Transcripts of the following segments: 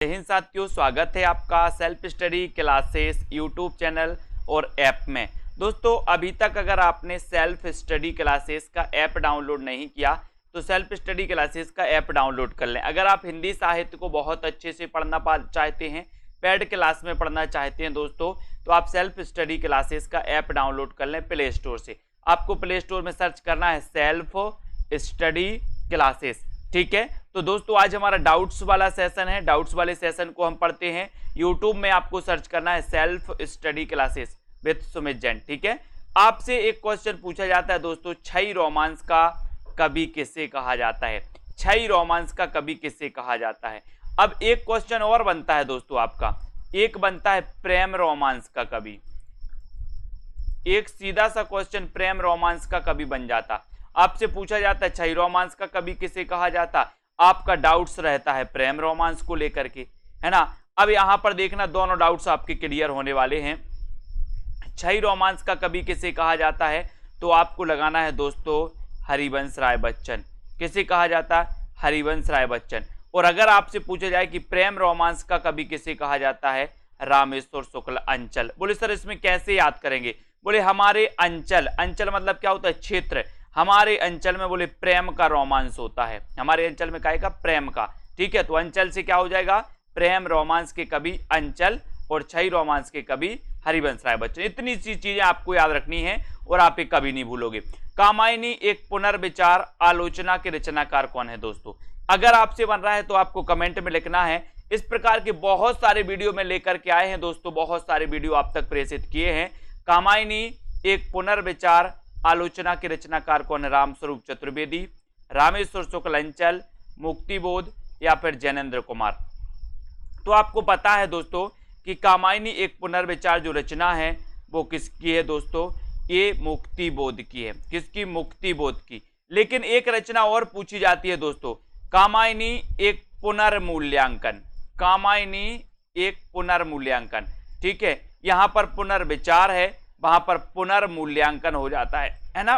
जय हिंद साथियों, स्वागत है आपका self study classes YouTube channel और ऐप में। दोस्तों, अभी तक अगर आपने सेल्फ स्टडी क्लासेस का ऐप डाउनलोड नहीं किया तो सेल्फ स्टडी क्लासेस का ऐप डाउनलोड कर लें। अगर आप हिंदी साहित्य को बहुत अच्छे से पढ़ना चाहते हैं, पेड क्लास में पढ़ना चाहते हैं दोस्तों, तो आप सेल्फ स्टडी क्लासेस का ऐप डाउनलोड कर लें प्ले स्टोर से। आपको प्ले स्टोर में सर्च करना है सेल्फ स्टडी क्लासेस, ठीक है। तो दोस्तों, आज हमारा डाउट्स वाला सेशन है। डाउट्स वाले सेशन को हम पढ़ते हैं। यूट्यूब में आपको सर्च करना है self study classes with Sumit Jain, ठीक है। आपसे एक क्वेश्चन पूछा जाता है दोस्तों, क्षयी रोमांस का कवि किसे कहा जाता है? क्षयी रोमांस का कवि किसे कहा जाता है? अब एक क्वेश्चन और बनता है दोस्तों आपका, एक बनता है प्रेम रोमांस का कवि। एक सीधा सा क्वेश्चन प्रेम रोमांस का कवि बन जाता। आपसे पूछा जाता है क्षयी रोमांस का कवि किसे कहा जाता, आपका डाउट्स रहता है प्रेम रोमांस को लेकर के, है ना। अब यहां पर देखना, दोनों डाउट्स आपके क्लियर होने वाले हैं। क्षयी रोमांस का कवि किसे कहा जाता है तो आपको लगाना है दोस्तों हरिवंश राय बच्चन। किसे कहा जाता है? हरिवंश राय बच्चन। और अगर आपसे पूछा जाए कि प्रेम रोमांस का कवि किसे कहा जाता है, रामेश्वर शुक्ल अंचल। बोले सर इसमें कैसे याद करेंगे? बोले हमारे अंचल, अंचल मतलब क्या होता है? क्षेत्र। हमारे अंचल में बोले प्रेम का रोमांस होता है। हमारे अंचल में का प्रेम का, ठीक है। तो अंचल से क्या हो जाएगा? प्रेम रोमांस के कवि अंचल और क्षयी रोमांस के कवि हरिवंश राय बच्चन। इतनी सी चीजें आपको याद रखनी है और आप ये कभी नहीं भूलोगे। कामायनी एक पुनर्विचार आलोचना के रचनाकार कौन है दोस्तों? अगर आपसे बन रहा है तो आपको कमेंट में लिखना है। इस प्रकार के बहुत सारे वीडियो में लेकर के आए हैं दोस्तों, बहुत सारे वीडियो आप तक प्रेषित किए हैं। कामायनी एक पुनर्विचार आलोचना के रचनाकार कौन है? रामस्वरूप चतुर्वेदी, रामेश्वर शुक्ल अंचल, मुक्तिबोध या फिर जैनेन्द्र कुमार। तो आपको पता है दोस्तों कि कामायनी एक पुनर्विचार जो रचना है वो किसकी है दोस्तों? ये मुक्तिबोध की है। किसकी? मुक्तिबोध की। लेकिन एक रचना और पूछी जाती है दोस्तों, कामायनी एक पुनर्मूल्यांकन। कामायनी एक पुनर्मूल्यांकन, ठीक है। यहां पर पुनर्विचार है, वहां पर पुनर्मूल्यांकन हो जाता है ना।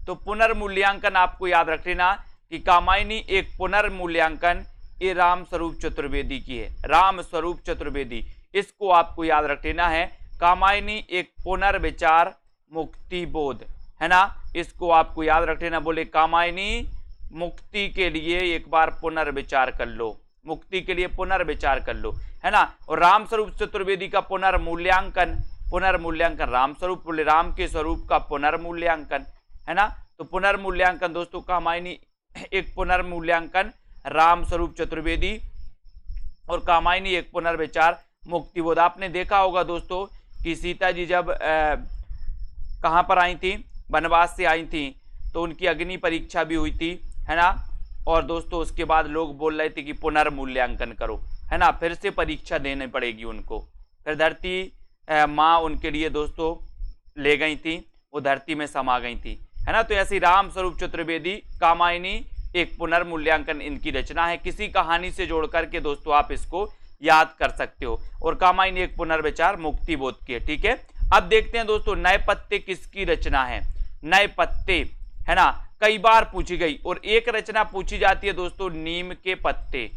तो पुनर्मूल्यांकन आपको याद रख लेना कि कामायनी एक पुनर्मूल्यांकन ये रामस्वरूप चतुर्वेदी की है। रामस्वरूप चतुर्वेदी, इसको आपको याद रख लेना है। कामायनी एक पुनर्विचार मुक्तिबोध, है ना, इसको आपको याद रख लेना। बोले कामायनी मुक्ति के लिए एक बार पुनर्विचार कर लो, मुक्ति के लिए पुनर्विचार कर लो, है ना। और रामस्वरूप चतुर्वेदी का पुनर्मूल्यांकन, पुनर्मूल्यांकन रामस्वरूप, बोले राम के स्वरूप का पुनर्मूल्यांकन, है ना। तो पुनर्मूल्यांकन दोस्तों, कामायनी एक पुनर्मूल्यांकन रामस्वरूप चतुर्वेदी और कामायनी एक पुनर्विचार मुक्तिबोध। आपने देखा होगा दोस्तों कि सीता जी जब कहां पर आई थी, वनवास से आई थी, तो उनकी अग्नि परीक्षा भी हुई थी, है ना। और दोस्तों उसके बाद लोग बोल रहे थे कि पुनर्मूल्यांकन करो, है ना, फिर से परीक्षा देनी पड़ेगी उनको। फिर धरती माँ उनके लिए दोस्तों ले गई थी, वो धरती में समा गई थी, है ना। तो ऐसी रामस्वरूप चतुर्वेदी कामायनी एक पुनर्मूल्यांकन इनकी रचना है। किसी कहानी से जोड़ करके दोस्तों आप इसको याद कर सकते हो। और कामायनी एक पुनर्विचार मुक्तिबोध की है, ठीक है। अब देखते हैं दोस्तों नए पत्ते किसकी रचना है? नए पत्ते, है ना, कई बार पूछी गई। और एक रचना पूछी जाती है दोस्तों नीम के पत्ते,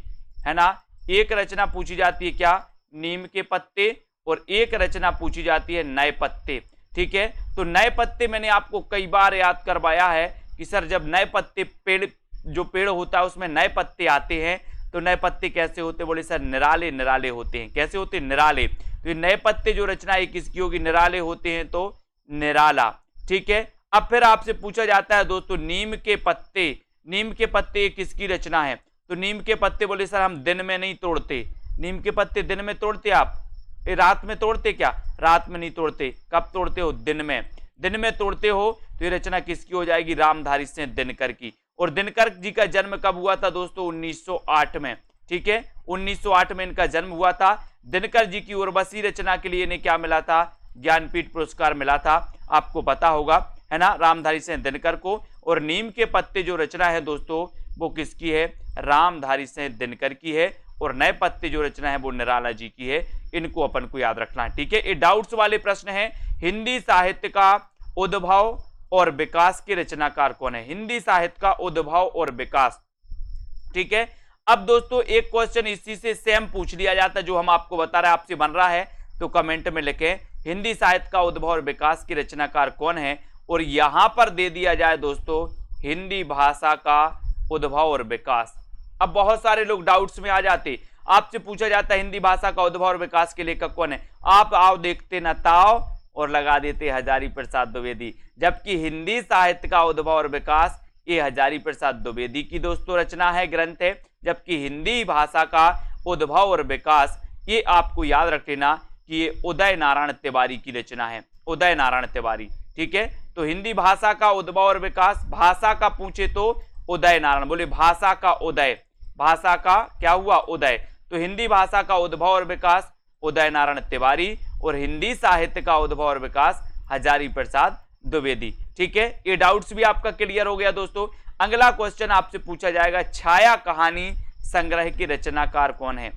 है ना। एक रचना पूछी जाती है क्या? नीम के पत्ते। और एक रचना पूछी जाती है नए पत्ते, ठीक है। तो नए पत्ते मैंने आपको कई बार याद करवाया है कि सर जब नए पत्ते, पेड़ जो पेड़ होता है उसमें नए पत्ते आते हैं तो नए पत्ते कैसे होते? बोले सर निराले निराले होते हैं। कैसे होते? निराले। तो ये नए पत्ते जो रचना है किसकी होगी? निराले होते हैं तो निराला, ठीक है। अब फिर आपसे पूछा जाता है दोस्तों नीम के पत्ते, नीम के पत्ते किसकी रचना है? तो नीम के पत्ते, बोले सर हम दिन में नहीं तोड़ते। नीम के पत्ते दिन में तोड़ते आप? रात में तोड़ते क्या? रात में नहीं तोड़ते। कब तोड़ते हो? दिन में। दिन में तोड़ते हो तो ये रचना किसकी हो जाएगी? रामधारी सिंह दिनकर की। और दिनकर जी का जन्म कब हुआ था दोस्तों? 1908 में, ठीक है। 1908 में इनका जन्म हुआ था। दिनकर जी की उर्वशी रचना के लिए इन्हें क्या मिला था? ज्ञानपीठ पुरस्कार मिला था, आपको पता होगा, है ना, रामधारी सिंह दिनकर को। और नीम के पत्ते जो रचना है दोस्तों वो किसकी है? रामधारी सिंह दिनकर की है। और नए पत्ते जो रचना है वो निराला जी की है। इनको अपन को याद रखना है, ठीक है। ये डाउट्स वाले प्रश्न है। हिंदी साहित्य का उद्भव और विकास के रचनाकार कौन है? हिंदी साहित्य का उद्भव और विकास, ठीक है। अब दोस्तों एक क्वेश्चन इसी से सेम पूछ लिया जाता है जो हम आपको बता रहे हैं, आपसे बन रहा है, तो कमेंट में लिखें हिंदी साहित्य का उद्भव और विकास की रचनाकार कौन है, और यहां पर दे दिया जाए दोस्तों हिंदी भाषा का उद्भव और विकास। अब बहुत सारे लोग डाउट्स में आ जाते, आपसे पूछा जाता है हिंदी भाषा का उद्भव और विकास के लेखक कौन है, आप आओ देखते न ताओ और लगा देते हजारी प्रसाद द्विवेदी, जबकि हिंदी साहित्य का उद्भव और विकास ये हजारी प्रसाद द्विवेदी की दोस्तों रचना है, ग्रंथ है, जबकि हिंदी भाषा का उद्भव और विकास ये आपको याद रख लेना कि ये उदय नारायण तिवारी की रचना है, उदय नारायण तिवारी। ठीक है, तो हिंदी भाषा का उद्भव और विकास, भाषा का पूछे तो उदय नारायण, बोले भाषा का उदय, भाषा का क्या हुआ उदय, तो हिंदी भाषा का उद्भव और विकास उदय नारायण तिवारी, और हिंदी साहित्य का उद्भव और विकास हजारी प्रसाद द्विवेदी। ठीक है, ये डाउट्स भी आपका क्लियर हो गया दोस्तों। अगला क्वेश्चन आपसे पूछा जाएगा छाया कहानी संग्रह की रचनाकार कौन है,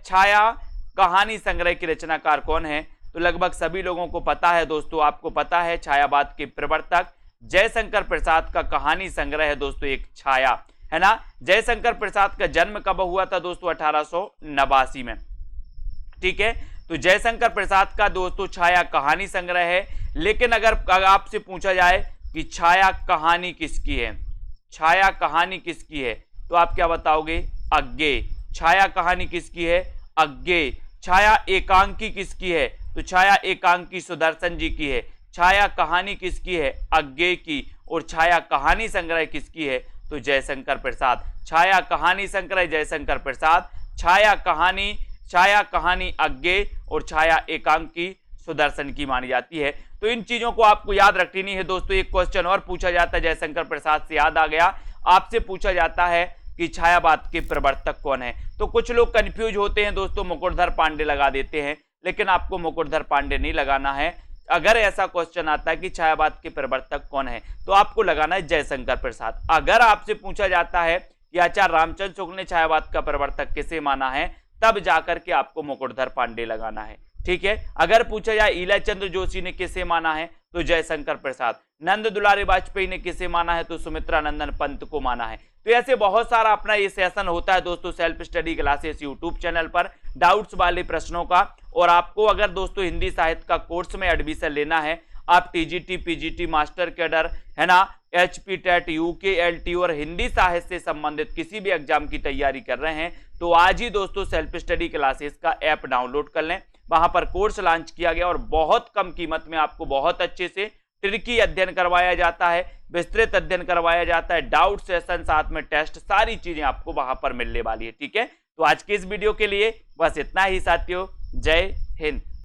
छाया कहानी संग्रह की रचनाकार कौन है, तो लगभग सभी लोगों को पता है दोस्तों, आपको पता है छायावाद के प्रवर्तक जयशंकर प्रसाद का कहानी संग्रह है दोस्तों एक छाया, है ना। जयशंकर प्रसाद का जन्म कब हुआ था दोस्तों, 1889 में। ठीक है, तो जयशंकर प्रसाद का दोस्तों छाया कहानी संग्रह है। लेकिन अगर आपसे पूछा जाए कि छाया कहानी किसकी है, छाया कहानी किसकी है, तो आप क्या बताओगे, अज्ञेय। छाया कहानी किसकी है, अज्ञेय। छाया एकांकी किसकी है, तो छाया एकांकी सुदर्शन जी की है। छाया कहानी किसकी है, अज्ञेय की। और छाया कहानी संग्रह किसकी है, तो जयशंकर प्रसाद। छाया कहानी संग्रह जयशंकर प्रसाद, छाया कहानी अज्ञेय और छाया एकांकी सुदर्शन की मानी जाती है। तो इन चीजों को आपको याद रखनी है दोस्तों। एक क्वेश्चन और पूछा जाता है जयशंकर प्रसाद से, याद आ गया, आपसे पूछा जाता है कि छायावाद के प्रवर्तक कौन है। तो कुछ लोग कंफ्यूज होते हैं दोस्तों, मुकुटधर पांडे लगा देते हैं, लेकिन आपको मुकुटधर पांडे नहीं लगाना है। अगर ऐसा क्वेश्चन आता है कि छायावाद के प्रवर्तक कौन है, तो आपको लगाना है जयशंकर प्रसाद। अगर आपसे पूछा जाता है कि आचार्य रामचंद्र शुक्ल ने छायावाद का प्रवर्तक किसे माना है, तब जाकर के आपको मुकुटधर पांडे लगाना है। ठीक है, अगर पूछा जाए ईला चंद्र जोशी ने किसे माना है, तो जयशंकर प्रसाद। नंद दुलारी वाजपेयी ने किसे माना है, तो सुमित्रा नंदन पंत को माना है। तो ऐसे बहुत सारा अपना ये सेशन होता है दोस्तों self study classes YouTube channel पर डाउट्स वाले प्रश्नों का। और आपको अगर दोस्तों हिंदी साहित्य का कोर्स में एडमिशन लेना है, आप टीजीटी, पीजीटी, मास्टर कैडर, है ना, HP टेट, यूके LT और हिंदी साहित्य से संबंधित किसी भी एग्जाम की तैयारी कर रहे हैं, तो आज ही दोस्तों सेल्फ स्टडी क्लासेस का ऐप डाउनलोड कर लें। वहां पर कोर्स लॉन्च किया गया और बहुत कम कीमत में आपको बहुत अच्छे से ट्रिकी अध्ययन करवाया जाता है, विस्तृत अध्ययन करवाया जाता है, डाउट सेशन, साथ में टेस्ट, सारी चीजें आपको वहां पर मिलने वाली है। ठीक है, तो आज के इस वीडियो के लिए बस इतना ही साथियों। जय हिंद।